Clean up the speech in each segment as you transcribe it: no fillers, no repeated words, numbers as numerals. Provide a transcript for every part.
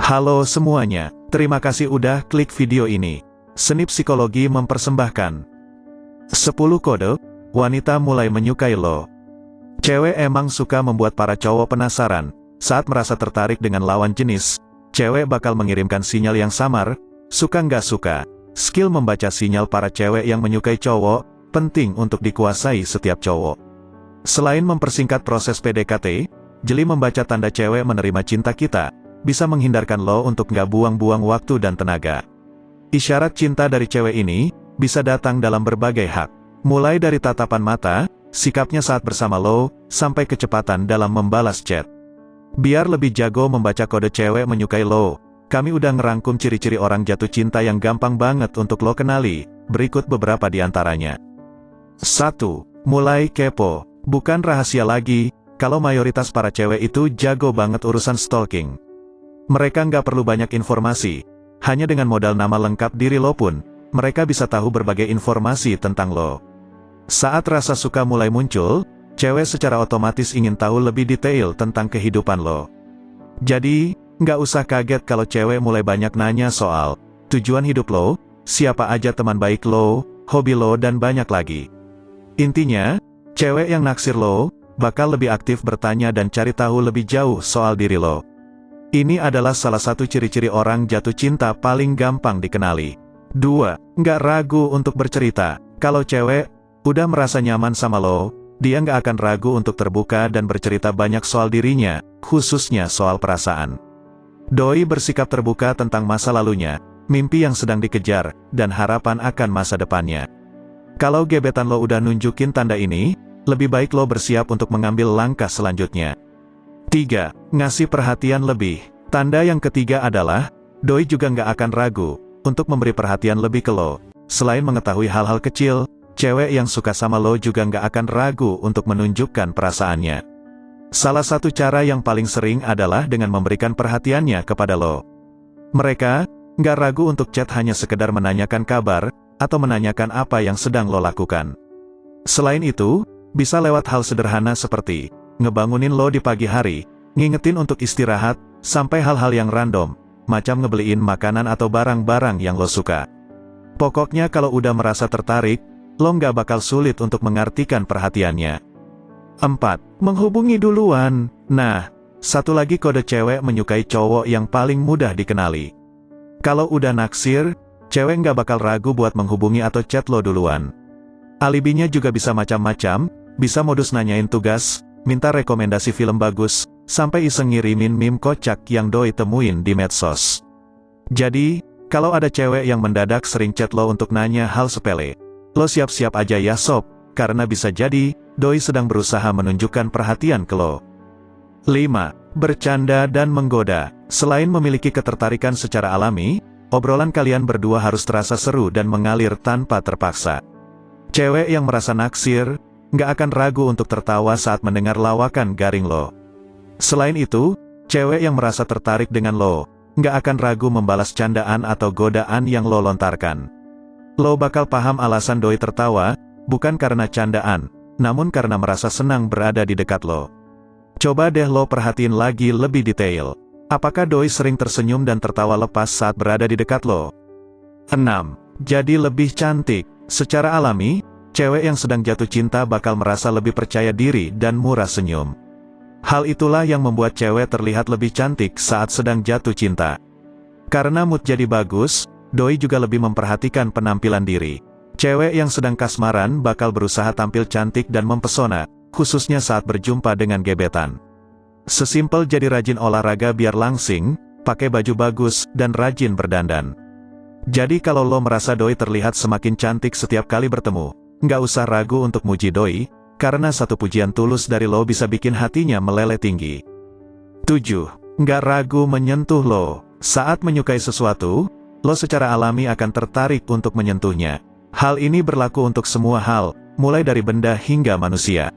Halo semuanya, terima kasih udah klik video ini. Seni Psikologi mempersembahkan 10 kode wanita mulai menyukai lo. Cewek emang suka membuat para cowok penasaran. Saat merasa tertarik dengan lawan jenis, cewek bakal mengirimkan sinyal yang samar, suka nggak suka. Skill membaca sinyal para cewek yang menyukai cowok penting untuk dikuasai setiap cowok. Selain mempersingkat proses PDKT, jeli membaca tanda cewek menerima cinta kita bisa menghindarkan lo untuk nggak buang-buang waktu dan tenaga. Isyarat cinta dari cewek ini bisa datang dalam berbagai hak, mulai dari tatapan mata, sikapnya saat bersama lo, sampai kecepatan dalam membalas chat. Biar lebih jago membaca kode cewek menyukai lo, kami udah ngerangkum ciri-ciri orang jatuh cinta yang gampang banget untuk lo kenali. Berikut beberapa di antaranya. 1. Mulai kepo. Bukan rahasia lagi, kalau mayoritas para cewek itu jago banget urusan stalking. Mereka nggak perlu banyak informasi, hanya dengan modal nama lengkap diri lo pun, mereka bisa tahu berbagai informasi tentang lo. Saat rasa suka mulai muncul, cewek secara otomatis ingin tahu lebih detail tentang kehidupan lo. Jadi, nggak usah kaget kalau cewek mulai banyak nanya soal tujuan hidup lo, siapa aja teman baik lo, hobi lo dan banyak lagi. Intinya, cewek yang naksir lo, bakal lebih aktif bertanya dan cari tahu lebih jauh soal diri lo. Ini adalah salah satu ciri-ciri orang jatuh cinta paling gampang dikenali. 2. Nggak ragu untuk bercerita. Kalau cewek udah merasa nyaman sama lo, dia nggak akan ragu untuk terbuka dan bercerita banyak soal dirinya, khususnya soal perasaan. Doi bersikap terbuka tentang masa lalunya, mimpi yang sedang dikejar, dan harapan akan masa depannya. Kalau gebetan lo udah nunjukin tanda ini, lebih baik lo bersiap untuk mengambil langkah selanjutnya. 3. Ngasih perhatian lebih. Tanda yang ketiga adalah, doi juga nggak akan ragu untuk memberi perhatian lebih ke lo. Selain mengetahui hal-hal kecil, cewek yang suka sama lo juga nggak akan ragu untuk menunjukkan perasaannya. Salah satu cara yang paling sering adalah dengan memberikan perhatiannya kepada lo. Mereka nggak ragu untuk chat hanya sekedar menanyakan kabar, atau menanyakan apa yang sedang lo lakukan. Selain itu, bisa lewat hal sederhana seperti ngebangunin lo di pagi hari, ngingetin untuk istirahat, sampai hal-hal yang random, macam ngebeliin makanan atau barang-barang yang lo suka. Pokoknya kalau udah merasa tertarik, lo nggak bakal sulit untuk mengartikan perhatiannya. 4. Menghubungi duluan. Nah, satu lagi kode cewek menyukai cowok yang paling mudah dikenali. Kalau udah naksir, cewek nggak bakal ragu buat menghubungi atau chat lo duluan. Alibinya juga bisa macam-macam, bisa modus nanyain tugas, minta rekomendasi film bagus, sampai iseng ngirimin meme kocak yang doi temuin di medsos. Jadi, kalau ada cewek yang mendadak sering chat lo untuk nanya hal sepele, lo siap-siap aja ya sob, karena bisa jadi, doi sedang berusaha menunjukkan perhatian ke lo. 5. Bercanda dan menggoda. Selain memiliki ketertarikan secara alami, obrolan kalian berdua harus terasa seru dan mengalir tanpa terpaksa. Cewek yang merasa naksir, nggak akan ragu untuk tertawa saat mendengar lawakan garing lo. Selain itu, cewek yang merasa tertarik dengan lo, nggak akan ragu membalas candaan atau godaan yang lo lontarkan. Lo bakal paham alasan doi tertawa, bukan karena candaan, namun karena merasa senang berada di dekat lo. Coba deh lo perhatiin lagi lebih detail. Apakah doi sering tersenyum dan tertawa lepas saat berada di dekat lo? 6. Jadi lebih cantik. Secara alami, cewek yang sedang jatuh cinta bakal merasa lebih percaya diri dan murah senyum. Hal itulah yang membuat cewek terlihat lebih cantik saat sedang jatuh cinta. Karena mood jadi bagus, doi juga lebih memperhatikan penampilan diri. Cewek yang sedang kasmaran bakal berusaha tampil cantik dan mempesona, khususnya saat berjumpa dengan gebetan. Sesimpel jadi rajin olahraga biar langsing, pakai baju bagus, dan rajin berdandan. Jadi kalau lo merasa doi terlihat semakin cantik setiap kali bertemu, nggak usah ragu untuk muji doi, karena satu pujian tulus dari lo bisa bikin hatinya meleleh tinggi. 7. Nggak ragu menyentuh lo. Saat menyukai sesuatu, lo secara alami akan tertarik untuk menyentuhnya. Hal ini berlaku untuk semua hal, mulai dari benda hingga manusia.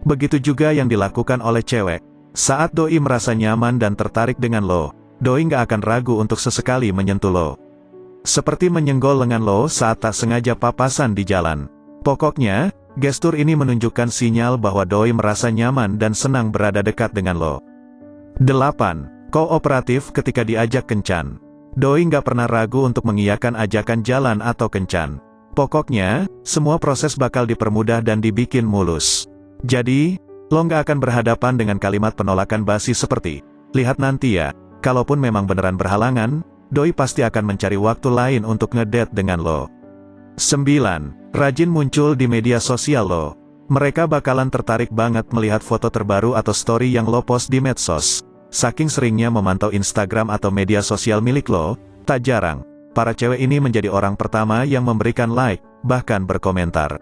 Begitu juga yang dilakukan oleh cewek. Saat doi merasa nyaman dan tertarik dengan lo, doi nggak akan ragu untuk sesekali menyentuh lo. Seperti menyenggol lengan lo saat tak sengaja papasan di jalan. Pokoknya, gestur ini menunjukkan sinyal bahwa doi merasa nyaman dan senang berada dekat dengan lo. 8. Kooperatif ketika diajak kencan. Doi nggak pernah ragu untuk mengiyakan ajakan jalan atau kencan. Pokoknya, semua proses bakal dipermudah dan dibikin mulus. Jadi, lo nggak akan berhadapan dengan kalimat penolakan basi seperti, "Lihat nanti ya." Kalaupun memang beneran berhalangan, Doi pasti akan mencari waktu lain untuk ngedate dengan lo. 9. Rajin muncul di media sosial lo. Mereka bakalan tertarik banget melihat foto terbaru atau story yang lo post di medsos. Saking seringnya memantau Instagram atau media sosial milik lo, tak jarang, para cewek ini menjadi orang pertama yang memberikan like, bahkan berkomentar.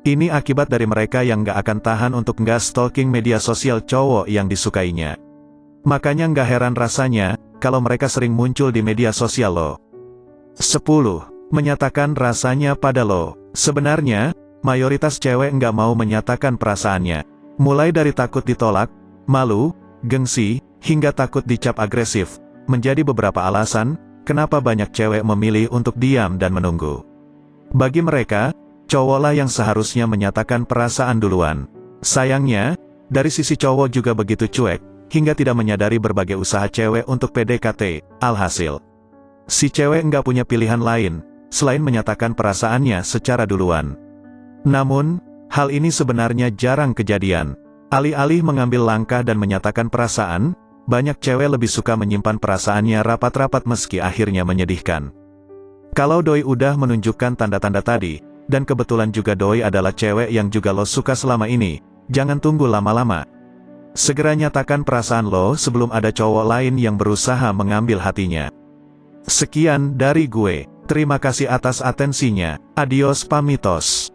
Ini akibat dari mereka yang nggak akan tahan untuk nggak stalking media sosial cowok yang disukainya. Makanya nggak heran rasanya, kalau mereka sering muncul di media sosial lo. 10. Menyatakan rasanya pada lo. Sebenarnya, mayoritas cewek nggak mau menyatakan perasaannya. Mulai dari takut ditolak, malu, gengsi, hingga takut dicap agresif. Menjadi beberapa alasan, kenapa banyak cewek memilih untuk diam dan menunggu. Bagi mereka, cowoklah yang seharusnya menyatakan perasaan duluan. Sayangnya, dari sisi cowok juga begitu cuek, hingga tidak menyadari berbagai usaha cewek untuk PDKT, alhasil. Si cewek nggak punya pilihan lain, selain menyatakan perasaannya secara duluan. Namun, hal ini sebenarnya jarang kejadian. Alih-alih mengambil langkah dan menyatakan perasaan, banyak cewek lebih suka menyimpan perasaannya rapat-rapat meski akhirnya menyedihkan. Kalau Doi udah menunjukkan tanda-tanda tadi, dan kebetulan juga Doi adalah cewek yang juga lo suka selama ini, jangan tunggu lama-lama. Segera nyatakan perasaan lo sebelum ada cowok lain yang berusaha mengambil hatinya. Sekian dari gue. Terima kasih atas atensinya. Adios pamitos.